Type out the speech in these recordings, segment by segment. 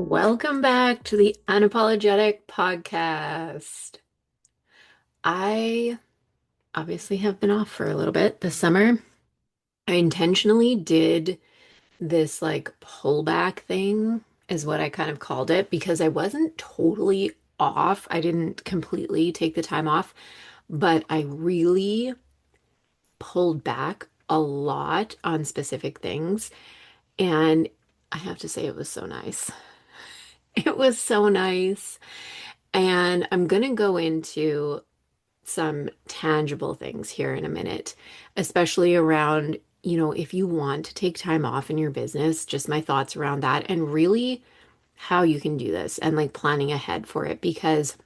Welcome back to the Unapologetic Podcast. I obviously have been off for a little bit this summer. I intentionally did this like pullback thing, is what I kind of called it, because I wasn't totally off. I didn't completely take the time off, but I really pulled back a lot on specific things. And I have to say, it was so nice. It was so nice. And I'm going to go into some tangible things here in a minute, especially around, if you want to take time off in your business, just my thoughts around that and really how you can do this and like planning ahead for it. Because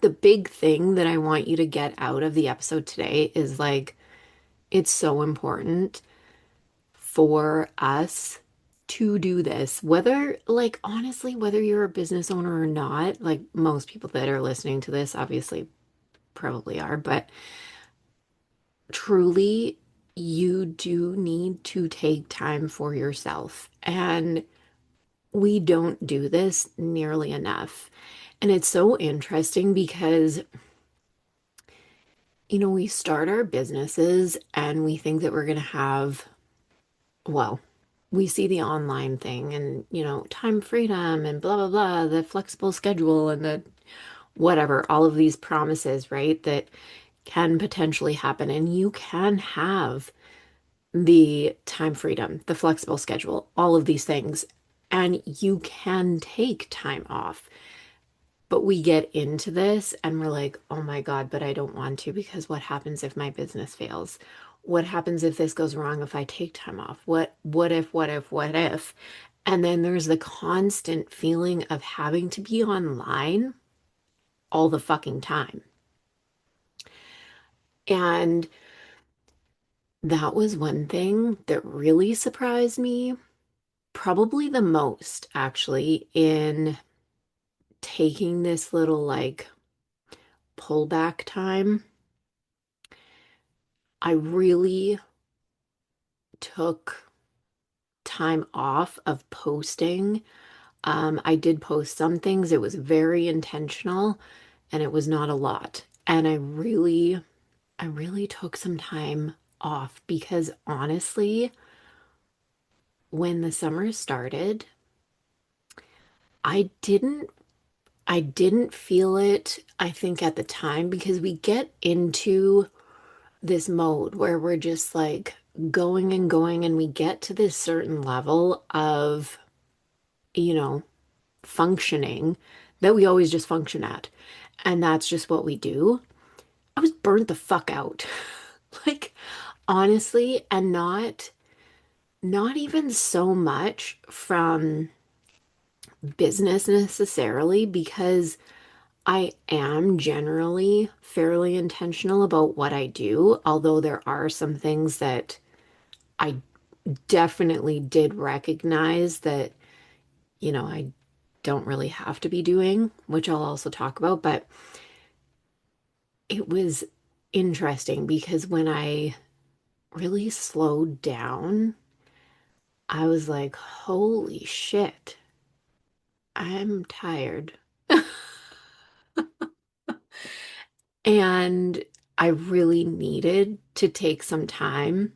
the big thing that I want you to get out of the episode today is like, it's so important for us to do this, whether, like, honestly, whether you're a business owner or not, like most people that are listening to this obviously probably are, but truly, you do need to take time for yourself. And we don't do this nearly enough. And it's so interesting because, we start our businesses and we think that we're going to have, well, we see the online thing and, time freedom and blah, blah, blah, the flexible schedule and the whatever, all of these promises, right? That can potentially happen. And you can have the time freedom, the flexible schedule, all of these things. And you can take time off. But we get into this and we're like, oh my God, but I don't want to because what happens if my business fails? What happens if this goes wrong if I take time off? What if? And then there's the constant feeling of having to be online all the fucking time. And that was one thing that really surprised me, probably the most actually, in taking this little like pullback time. I really took time off of posting. I did post some things. It was very intentional and it was not a lot. And I really took some time off because honestly, when the summer started, I didn't I didn't feel it, I think, at the time because we get into this mode where we're just like going and going, and we get to this certain level of, you know, functioning that we always just function at. And that's just what we do. I was burnt the fuck out. Like, honestly, and not even so much from business necessarily, because I am generally fairly intentional about what I do, although there are some things that I definitely did recognize that, I don't really have to be doing, which I'll also talk about. But it was interesting because when I really slowed down, I was like, holy shit, I'm tired. And I really needed to take some time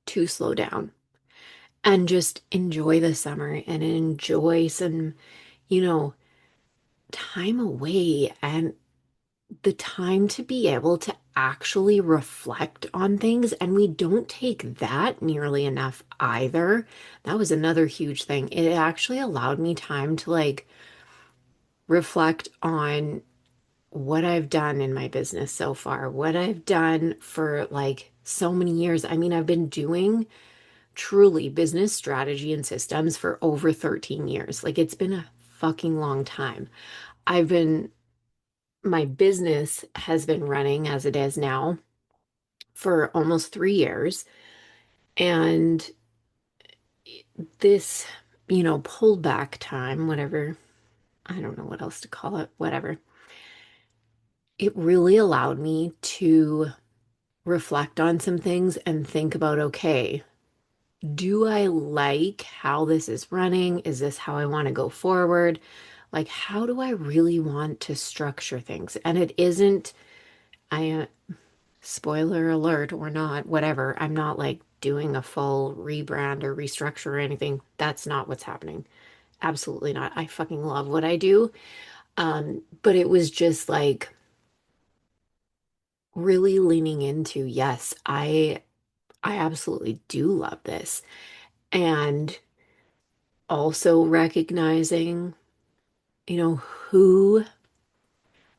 to slow down and just enjoy the summer and enjoy some, you know, time away and the time to be able to actually reflect on things. And we don't take that nearly enough either. That was another huge thing. It actually allowed me time to like reflect on what I've done in my business so far, what I've done for like so many years. I mean, I've been doing truly business strategy and systems for over 13 years. Like it's been a fucking long time. I've been, my business has been running as it is now for almost 3 years. And this, pullback time, whatever, I don't know what else to call it, whatever, it really allowed me to reflect on some things and think about, okay, do I like how this is running? Is this how I want to go forward? Like, how do I really want to structure things? And it isn't, spoiler alert or not, whatever, I'm not like doing a full rebrand or restructure or anything. That's not what's happening. Absolutely not. I fucking love what I do. But it was just like really leaning into, yes, I absolutely do love this. And also recognizing, who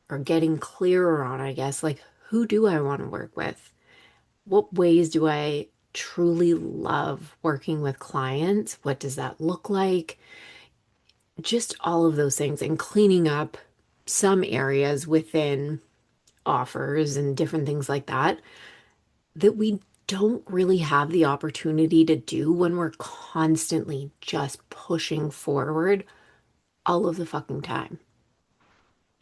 or getting clearer on, I guess, like who do I want to work with? What ways do I truly love working with clients? What does that look like? Just all of those things and cleaning up some areas within offers and different things like that that we don't really have the opportunity to do when we're constantly just pushing forward all of the fucking time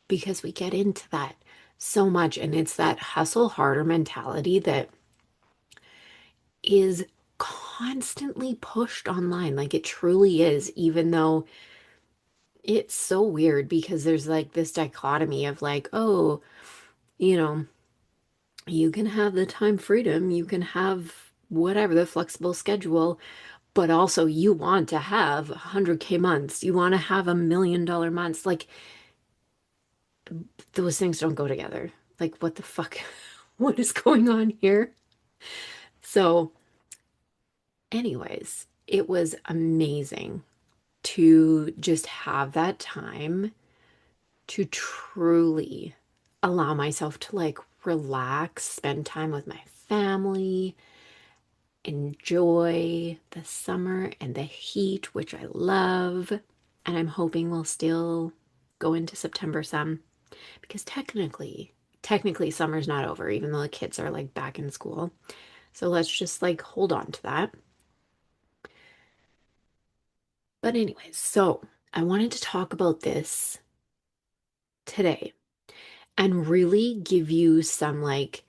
because we get into that so much. And it's that hustle harder mentality that is constantly pushed online. Like it truly is, even though it's so weird because there's like this dichotomy of like, oh, you know, you can have the time freedom, you can have whatever, the flexible schedule, but also you want to have 100K months, you want to have $1 million months. Like those things don't go together. Like, what the fuck? What is going on here? So, anyways, it was amazing to just have that time to truly allow myself to like relax, spend time with my family, enjoy the summer and the heat, which I love. And I'm hoping we'll still go into September some because technically summer's not over, even though the kids are like back in school. So let's just like hold on to that. But anyways, so I wanted to talk about this today and really give you some like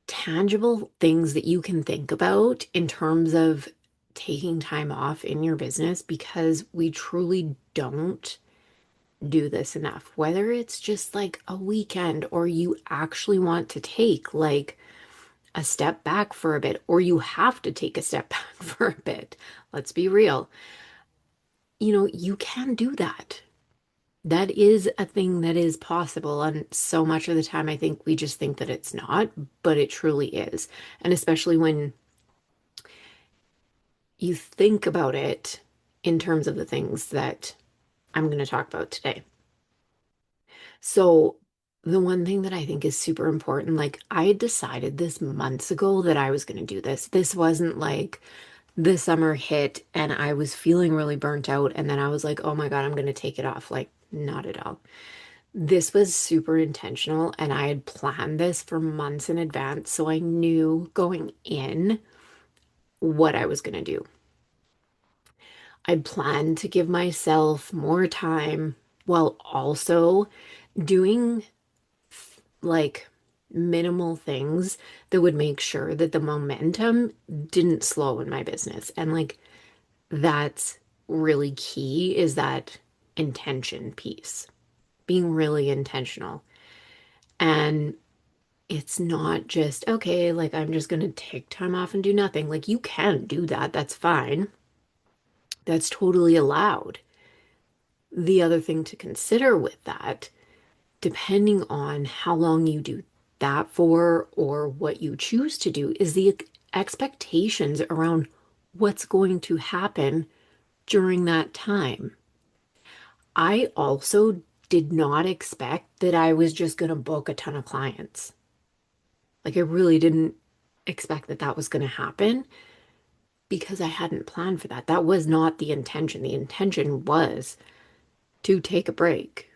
tangible things that you can think about in terms of taking time off in your business because we truly don't do this enough. Whether it's just like a weekend or you actually want to take like a step back for a bit, or you have to take a step back for a bit. Let's be real. You can do that. That is a thing that is possible. And so much of the time, I think we just think that it's not, but it truly is. And especially when you think about it in terms of the things that I'm going to talk about today. So, the one thing that I think is super important, like I had decided this months ago that I was going to do this. This wasn't like the summer hit and I was feeling really burnt out. And then I was like, oh my God, I'm going to take it off. Like, not at all. This was super intentional and I had planned this for months in advance. So I knew going in what I was going to do. I planned to give myself more time while also doing like minimal things that would make sure that the momentum didn't slow in my business. And like that's really key is that intention piece, being really intentional. And it's not just, okay, like I'm just going to take time off and do nothing. Like you can do that. That's fine. That's totally allowed. The other thing to consider with that, depending on how long you do that for or what you choose to do, is the expectations around what's going to happen during that time. I also did not expect that I was just going to book a ton of clients. Like, I really didn't expect that that was going to happen because I hadn't planned for that. That was not the intention. The intention was to take a break,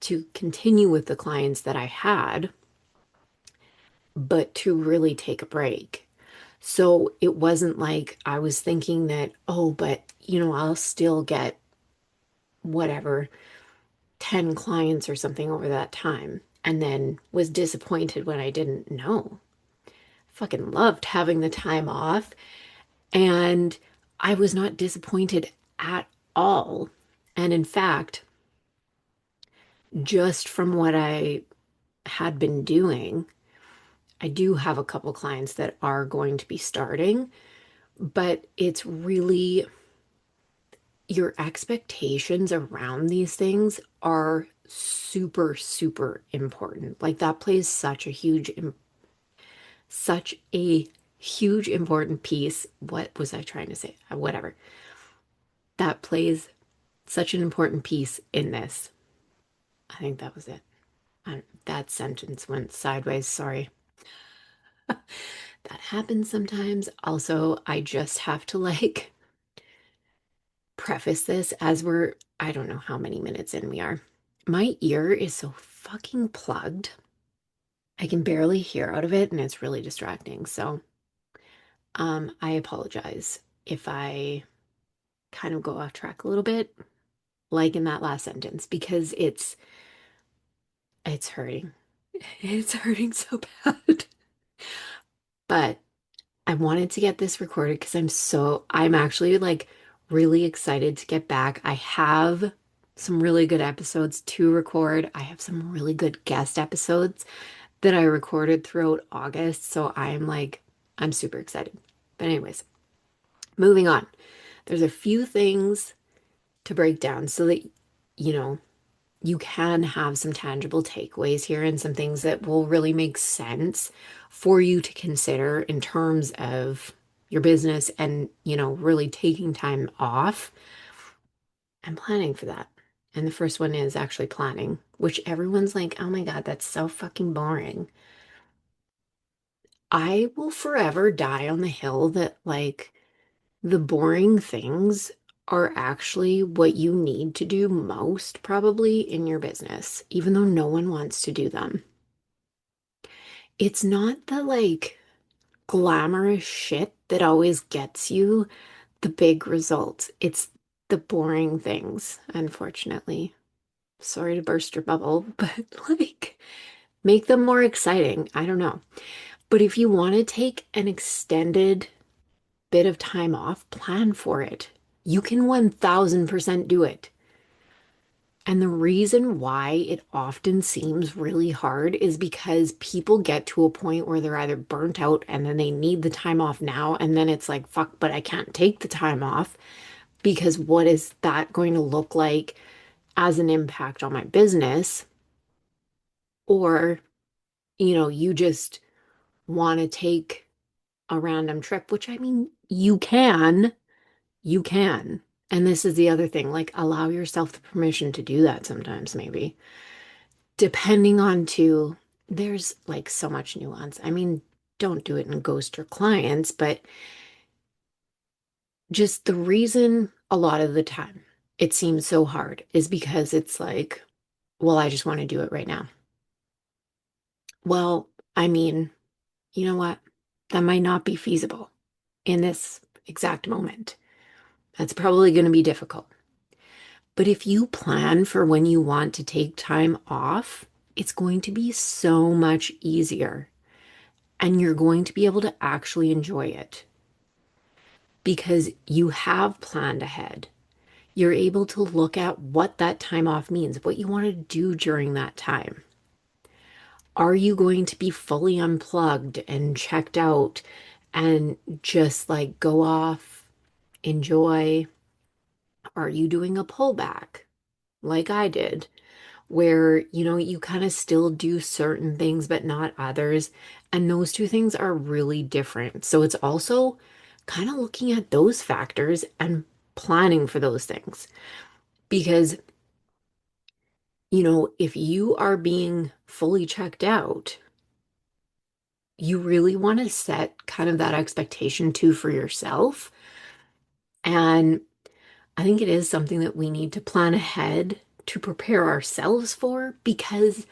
to continue with the clients that I had, but to really take a break. So it wasn't like I was thinking that, oh, but I'll still get whatever 10 clients or something over that time, and then was disappointed when I didn't know. Fucking loved having the time off. And I was not disappointed at all. And in fact, just from what I had been doing, I do have a couple clients that are going to be starting, but it's really your expectations around these things are super, super important. Like that plays such a huge important piece. What was I trying to say? Whatever. That plays such an important piece in this. I think that was it. That sentence went sideways. Sorry. That happens sometimes. Also, I just have to like preface this as I don't know how many minutes in we are. My ear is so fucking plugged. I can barely hear out of it and it's really distracting. So, I apologize if I kind of go off track a little bit, like in that last sentence, because it's hurting. It's hurting so bad. But I wanted to get this recorded because I'm actually like really excited to get back. I have some really good episodes to record. I have some really good guest episodes that I recorded throughout August. So I'm super excited. But, anyways, moving on. There's a few things to break down so that, you know, you can have some tangible takeaways here and some things that will really make sense for you to consider in terms of your business and, really taking time off and planning for that. And the first one is actually planning, which everyone's like, oh my God, that's so fucking boring. I will forever die on the hill that like the boring things are actually what you need to do most probably in your business, even though no one wants to do them. It's not the like glamorous shit that always gets you the big results. It's the boring things, unfortunately. Sorry to burst your bubble, but like make them more exciting. I don't know. But if you want to take an extended bit of time off, plan for it. You can 1000% do it. And the reason why it often seems really hard is because people get to a point where they're either burnt out and then they need the time off now. And then it's like, fuck, but I can't take the time off because what is that going to look like as an impact on my business? Or, you just want to take a random trip, which I mean, you can. And this is the other thing, like allow yourself the permission to do that sometimes, maybe. Depending on there's like so much nuance. I mean, don't do it and ghost your clients, but just the reason a lot of the time it seems so hard is because it's like, well, I just want to do it right now. Well, I mean, you know what? That might not be feasible in this exact moment. That's probably going to be difficult. But if you plan for when you want to take time off, it's going to be so much easier and you're going to be able to actually enjoy it because you have planned ahead. You're able to look at what that time off means, what you want to do during that time. Are you going to be fully unplugged and checked out and just like go off, enjoy? Are you doing a pullback like I did, where, you kind of still do certain things, but not others? And those two things are really different. So it's also kind of looking at those factors and planning for those things. Because, if you are being fully checked out, you really want to set kind of that expectation too for yourself. And I think it is something that we need to plan ahead to prepare ourselves for because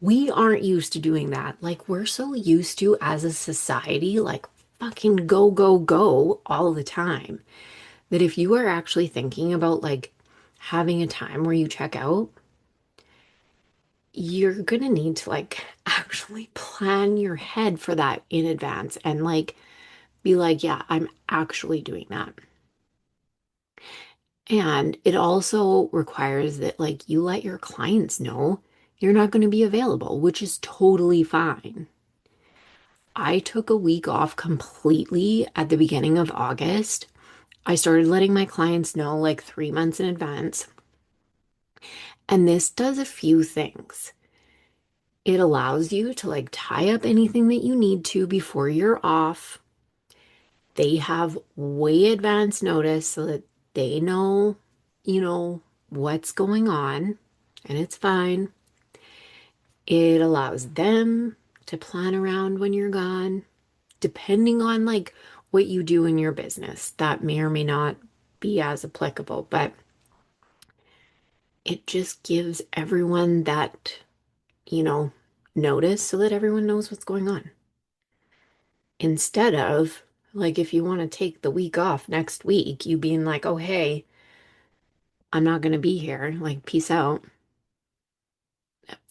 we aren't used to doing that. Like, we're so used to as a society, like, fucking go, go, go all the time, that if you are actually thinking about like having a time where you check out, you're gonna need to like actually plan your head for that in advance and like Be like, yeah, I'm actually doing that. And it also requires that like you let your clients know you're not going to be available, which is totally fine. I took a week off completely at the beginning of August. I started letting my clients know like 3 months in advance. And this does a few things. It allows you to like tie up anything that you need to before you're off. They have way advance notice so that they know, you know, what's going on and it's fine. It allows them to plan around when you're gone, depending on like what you do in your business. That may or may not be as applicable, but it just gives everyone that, you know, notice so that everyone knows what's going on. Instead of like if you want to take the week off next week, you being like, oh, hey, I'm not going to be here, like, peace out.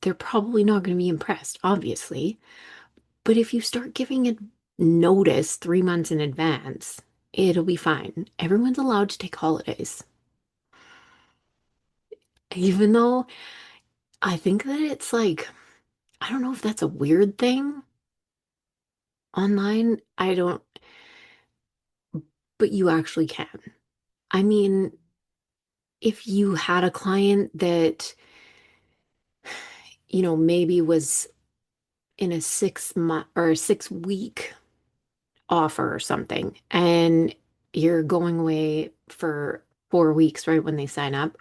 They're probably not going to be impressed, obviously. But if you start giving it notice 3 months in advance, it'll be fine. Everyone's allowed to take holidays. Even though I think that it's like, I don't know if that's a weird thing online. I don't, but you actually can. I mean, if you had a client that, maybe was in a 6 month or 6 week offer or something, and you're going away for 4 weeks right when they sign up,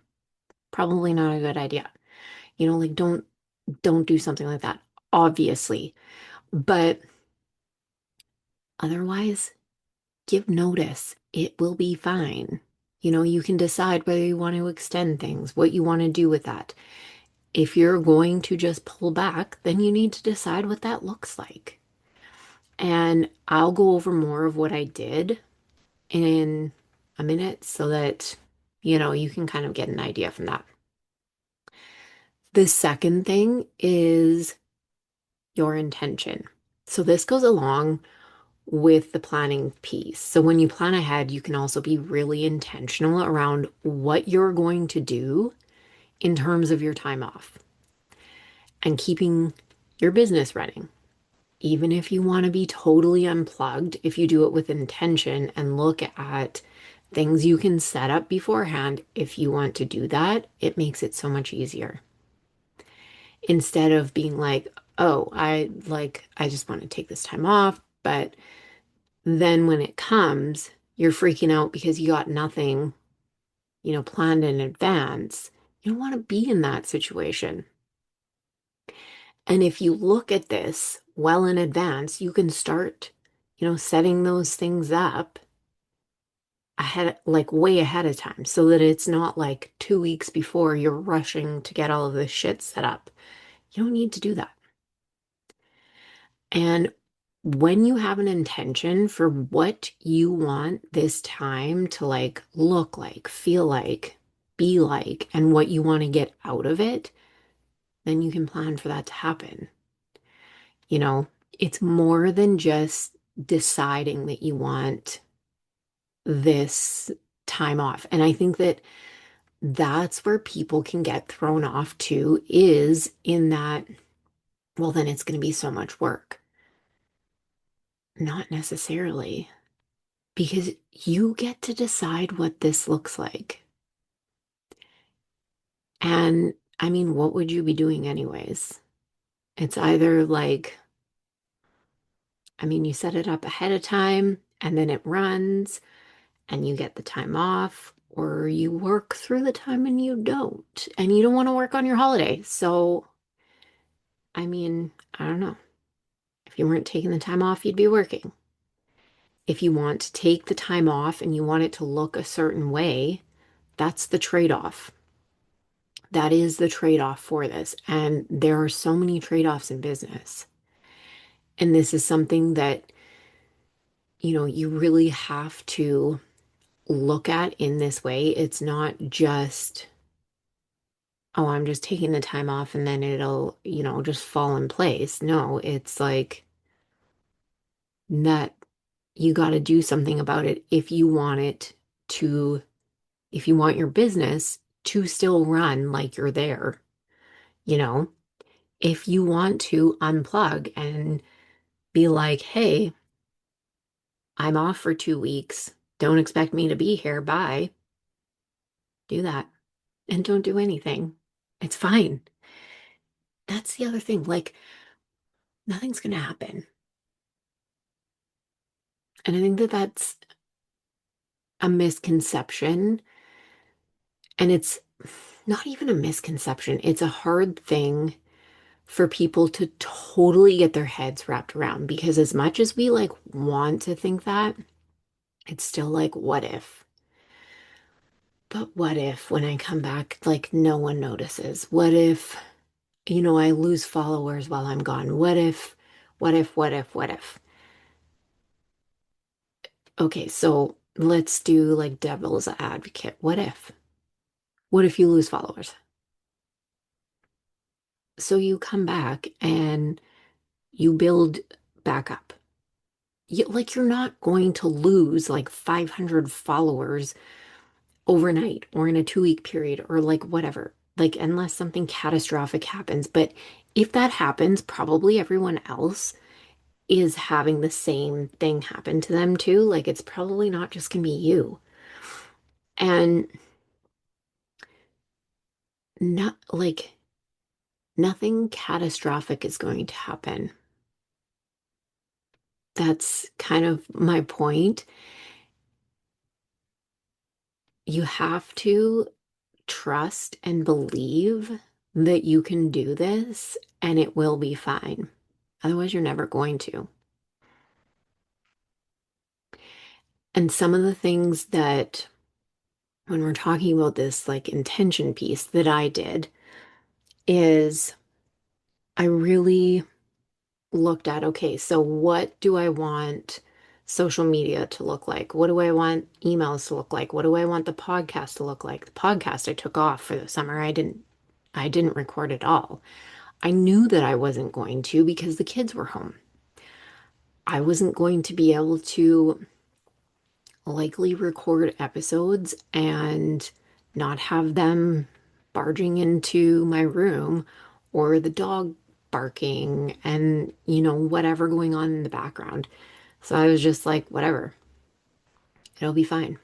probably not a good idea. Like don't do something like that, obviously. But otherwise, give notice. It will be fine. You can decide whether you want to extend things, what you want to do with that. If you're going to just pull back, then you need to decide what that looks like. And I'll go over more of what I did in a minute so that, you can kind of get an idea from that. The second thing is your intention. So this goes along with the planning piece. So when you plan ahead, you can also be really intentional around what you're going to do in terms of your time off and keeping your business running. Even if you want to be totally unplugged, if you do it with intention and look at things you can set up beforehand, if you want to do that, it makes it so much easier. Instead of being like, oh, I just want to take this time off, but then when it comes, you're freaking out because you got nothing, planned in advance. You don't want to be in that situation. And if you look at this well in advance, you can start, setting those things up ahead, like way ahead of time, so that it's not like 2 weeks before you're rushing to get all of this shit set up. You don't need to do that. And when you have an intention for what you want this time to like look like, feel like, be like, and what you want to get out of it, then you can plan for that to happen. You know, it's more than just deciding that you want this time off. And I think that that's where people can get thrown off too, is in that, well, then it's going to be so much work. Not necessarily, because you get to decide what this looks like. And I mean, what would you be doing anyways? It's either like, I mean, you set it up ahead of time and then it runs and you get the time off, or you work through the time and you don't, and you don't want to work on your holiday. So, I mean, I don't know. If you weren't taking the time off, you'd be working. If you want to take the time off and you want it to look a certain way, that's the trade-off. That is the trade-off for this. And there are so many trade-offs in business. And this is something that, you really have to look at in this way. It's not just, oh, I'm just taking the time off and then it'll, just fall in place. No, it's like that. you got to do something about it if you want it to, if you want your business to still run like you're there, you know? If you want to unplug and be like, hey, I'm off for 2 weeks. Don't expect me to be here. Bye. Do that. And don't do anything. It's fine. That's the other thing. Like, nothing's going to happen. And I think that that's a misconception. And it's not even a misconception, it's a hard thing for people to totally get their heads wrapped around because as much as we like want to think that, it's still like, what if? But what if when I come back, like no one notices? What if, I lose followers while I'm gone? What if, what if, what if, what if? Okay, so let's do like devil's advocate. What if? What if you lose followers? So you come back and you build back up. Like you're not going to lose like 500 followers overnight or in a 2 week period or like whatever, like unless something catastrophic happens. But if that happens, probably everyone else is having the same thing happen to them too. Like it's probably not just gonna be you. And not like nothing catastrophic is going to happen. That's kind of my point. You have to trust and believe that you can do this and it will be fine. Otherwise, you're never going to. And some of the things that, when we're talking about this like intention piece that I did, is I really looked at, okay, so what do I want social media to look like? What do I want emails to look like? What do I want the podcast to look like? The podcast I took off for the summer. I didn't record at all. I knew that I wasn't going to because the kids were home. I wasn't going to be able to likely record episodes and not have them barging into my room or the dog barking and, whatever going on in the background. So I was just like, whatever, it'll be fine.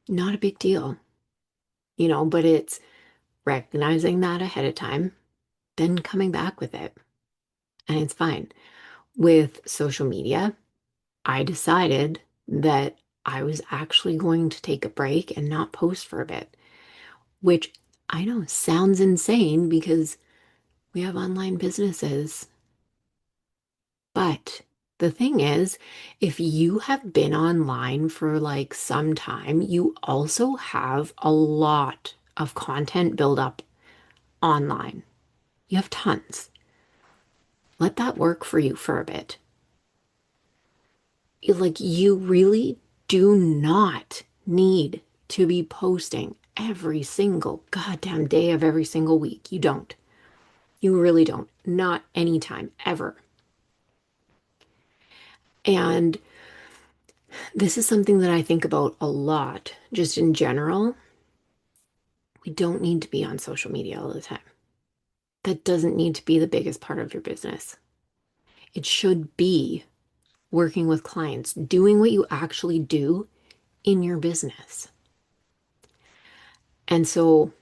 Not a big deal, but it's recognizing that ahead of time, then coming back with it. And it's fine. With social media, I decided that I was actually going to take a break and not post for a bit, which I know sounds insane because we have online businesses. But the thing is, if you have been online for like some time, you also have a lot of content build up online. You have tons. Let that work for you for a bit. Like, you really do not need to be posting every single goddamn day of every single week. You don't. You really don't. Not anytime, ever. And this is something that I think about a lot, just in general. We don't need to be on social media all the time. That doesn't need to be the biggest part of your business. It should be working with clients, doing what you actually do in your business. And so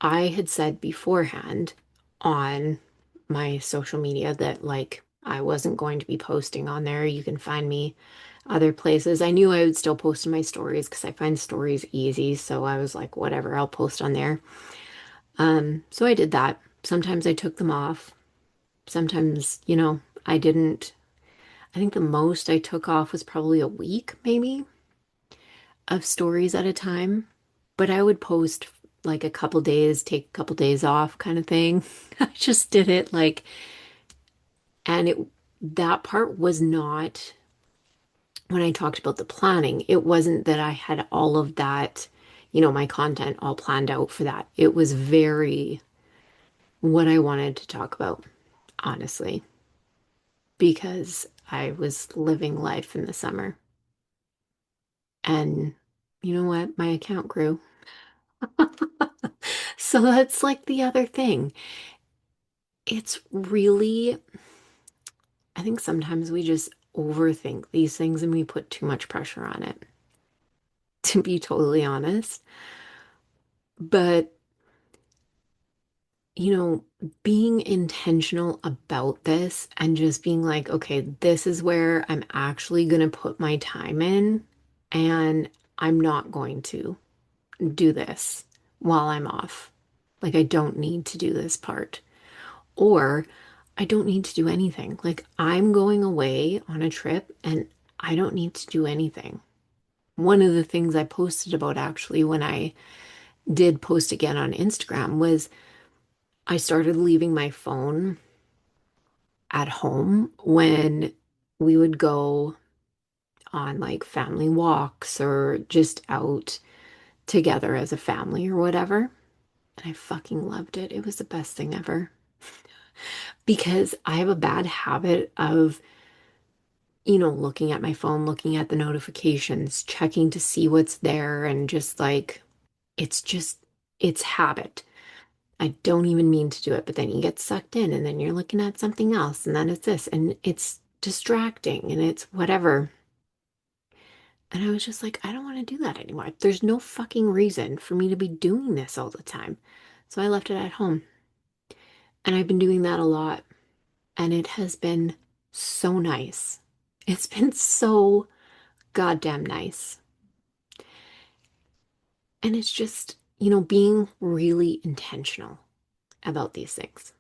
I had said beforehand on my social media that like I wasn't going to be posting on there. You can find me other places. I knew I would still post in my stories because I find stories easy. So I was like, whatever, I'll post on there. So I did that. Sometimes I took them off. Sometimes, I didn't. I think the most I took off was probably a week, maybe, of stories at a time. But I would post like a couple days, take a couple days off kind of thing. I just did it like, and that part was not, when I talked about the planning, it wasn't that I had all of that, my content all planned out for that. It was very what I wanted to talk about, honestly, because I was living life in the summer. And you know what? My account grew. So that's like the other thing. It's really, I think sometimes we just overthink these things and we put too much pressure on it, to be totally honest. But, you know, being intentional about this and just being like, okay, this is where I'm actually going to put my time in, and I'm not going to do this while I'm off. Like, I don't need to do this part. Or I don't need to do anything. Like, I'm going away on a trip and I don't need to do anything. One of the things I posted about actually when I did post again on Instagram was I started leaving my phone at home when we would go on like family walks or just out together as a family or whatever. And I fucking loved it. It was the best thing ever because I have a bad habit of, looking at my phone, looking at the notifications, checking to see what's there, and just like, it's just, it's habit. I don't even mean to do it, but then you get sucked in and then you're looking at something else, and then it's this, and it's distracting and it's whatever. And I was just like, I don't want to do that anymore. There's no fucking reason for me to be doing this all the time. So I left it at home. And I've been doing that a lot. And it has been so nice. It's been so goddamn nice. And it's just, being really intentional about these things.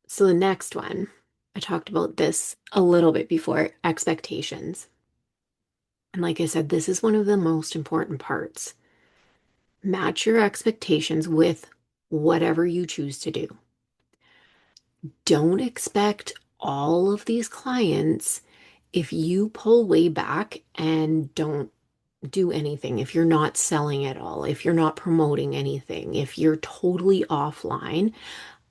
So the next one, I talked about this a little bit before, expectations. And like I said, this is one of the most important parts. Match your expectations with whatever you choose to do. Don't expect all of these clients if you pull way back and don't do anything, if you're not selling at all, if you're not promoting anything, if you're totally offline.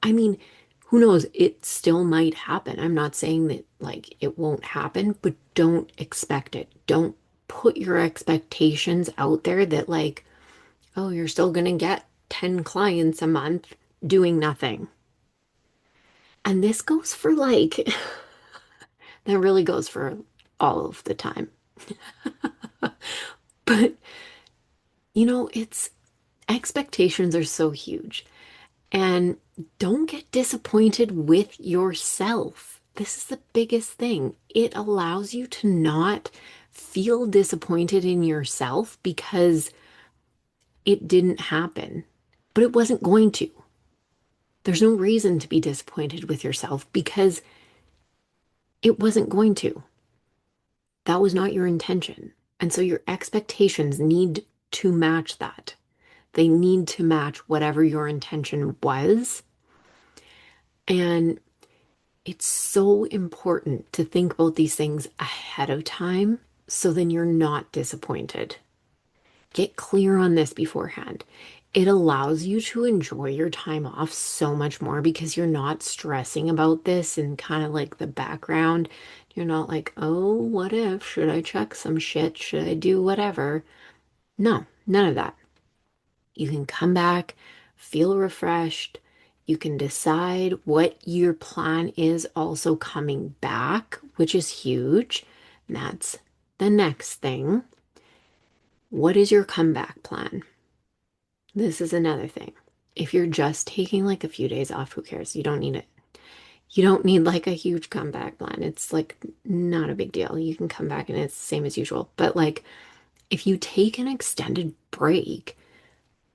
I mean, who knows? It still might happen. I'm not saying that like it won't happen, but don't expect it. Don't put your expectations out there that like, oh, you're still going to get 10 clients a month doing nothing. And this goes for like, that really goes for all of the time. But, it's expectations are so huge. And don't get disappointed with yourself. This is the biggest thing. It allows you to not feel disappointed in yourself because it didn't happen, but it wasn't going to. There's no reason to be disappointed with yourself because it wasn't going to. That was not your intention. And so your expectations need to match that. They need to match whatever your intention was. And it's so important to think about these things ahead of time so then you're not disappointed. Get clear on this beforehand. It allows you to enjoy your time off so much more because you're not stressing about this and kind of like the background. You're not like, oh, what if? Should I check some shit? Should I do whatever? No, none of that. You can come back, feel refreshed. You can decide what your plan is also coming back, which is huge. And that's the next thing. What is your comeback plan? This is another thing. If you're just taking like a few days off, who cares? You don't need it. You don't need like a huge comeback plan. It's like not a big deal. You can come back and it's the same as usual. But like if you take an extended break,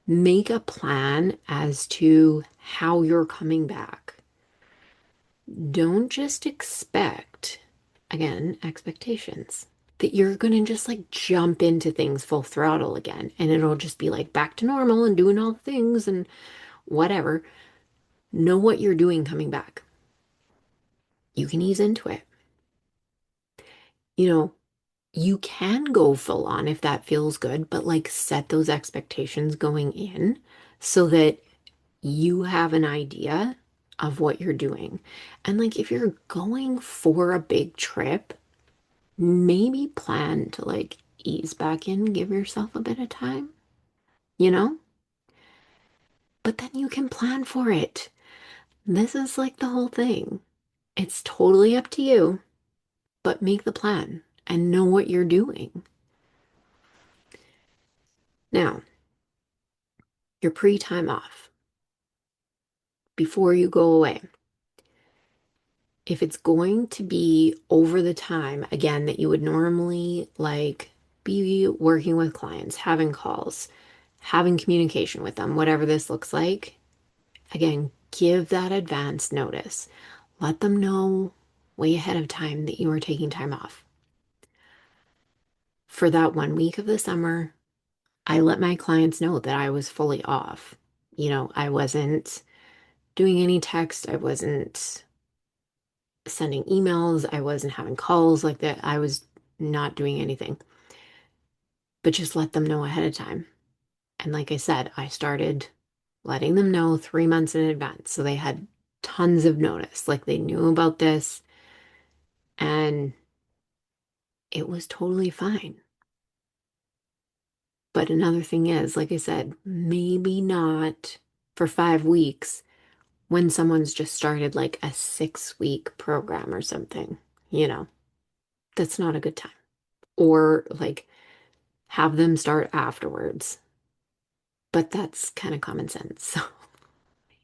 make a plan as to how you're coming back. Don't just expect, again, expectations, that you're going to just like jump into things full throttle again and it'll just be like back to normal and doing all the things and whatever. Know what you're doing coming back. You can ease into it. You know, you can go full on if that feels good, but like set those expectations going in so that you have an idea of what you're doing. And like if you're going for a big trip, maybe plan to like ease back in, give yourself a bit of time, you know? But then you can plan for it. This is like the whole thing. It's totally up to you, but make the plan and know what you're doing. Now, your pre-time off before you go away. If it's going to be over the time, again, that you would normally like be working with clients, having calls, having communication with them, whatever this looks like, again, give that advance notice. Let them know way ahead of time that you are taking time off. For that 1 week of the summer, I let my clients know that I was fully off. I wasn't doing any text, I wasn't sending emails, I wasn't having calls like that. I was not doing anything, but just let them know ahead of time. And like I said, I started letting them know 3 months in advance. So they had tons of notice, like they knew about this, and it was totally fine. But another thing is, like I said, maybe not for 5 weeks when someone's just started like a 6 week program or something, you know, that's not a good time. Or like have them start afterwards. But that's kind of common sense.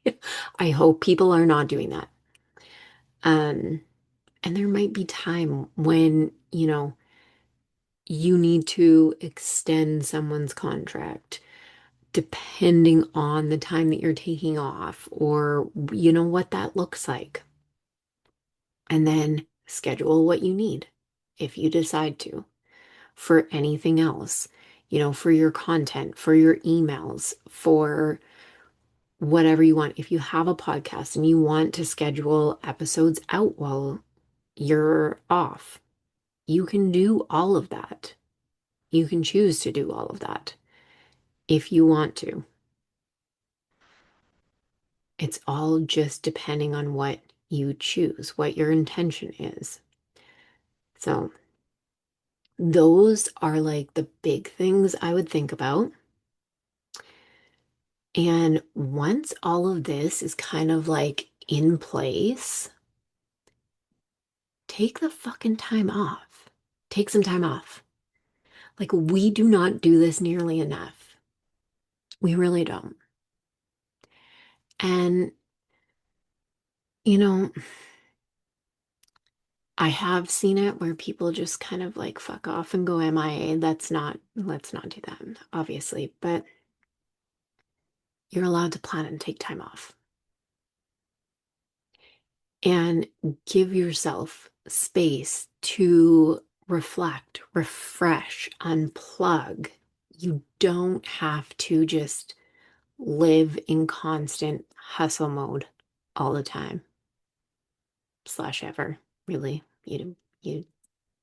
So I hope people are not doing that. Um, and there might be time when, you need to extend someone's contract depending on the time that you're taking off or what that looks like. And then schedule what you need if you decide to for anything else, for your content, for your emails, for whatever you want. If you have a podcast and you want to schedule episodes out while you're off, you can do all of that. You can choose to do all of that if you want to. It's all just depending on what you choose, what your intention is. So, those are like the big things I would think about. And once all of this is kind of like in place, take the fucking time off. Take some time off. Like, we do not do this nearly enough. We really don't. And, you know, I have seen it where people just kind of like fuck off and go MIA. Let's not do that, obviously, but you're allowed to plan and take time off and give yourself space to reflect, refresh, unplug. You don't have to just live in constant hustle mode all the time, slash ever, really. You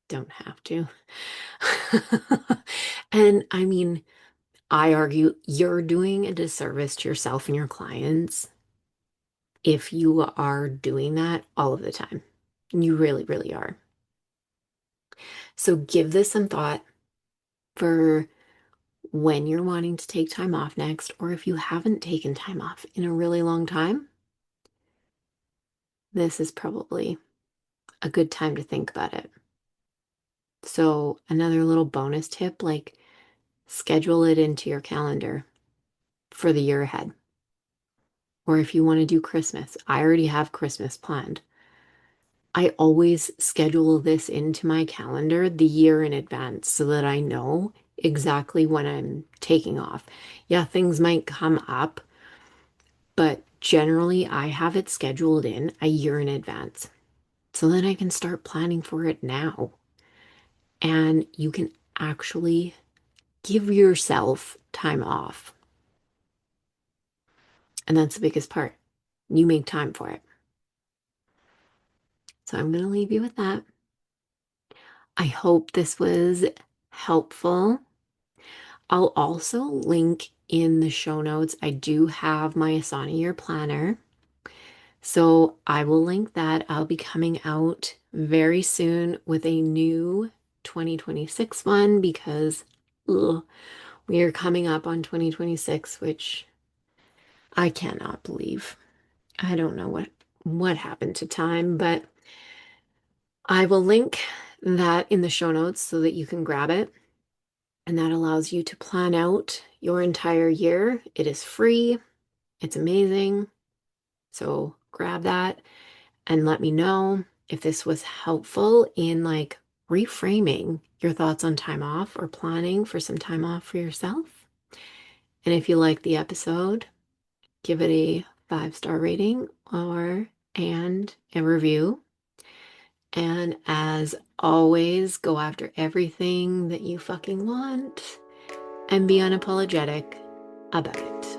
don't have to. And I mean, I argue you're doing a disservice to yourself and your clients if you are doing that all of the time. You really, really are. So give this some thought for when you're wanting to take time off next, or if you haven't taken time off in a really long time, this is probably a good time to think about it. So, another little bonus tip, like schedule it into your calendar for the year ahead. Or if you want to do Christmas, I already have Christmas planned. I always schedule this into my calendar the year in advance so that I know exactly when I'm taking off. Yeah, things might come up, but generally I have it scheduled in a year in advance. So then I can start planning for it now. And you can actually give yourself time off. And that's the biggest part. You make time for it. So I'm going to leave you with that. I hope this was helpful. I'll also link in the show notes. I do have my Asana Year Planner. So I will link that. I'll be coming out very soon with a new 2026 one because ugh, we are coming up on 2026, which I cannot believe. I don't know what happened to time, but I will link that in the show notes so that you can grab it. And that allows you to plan out your entire year. It is free. It's amazing. So grab that and let me know if this was helpful in like reframing your thoughts on time off or planning for some time off for yourself. And if you like the episode, give it a 5-star rating or and a review. And as always, go after everything that you fucking want and be unapologetic about it.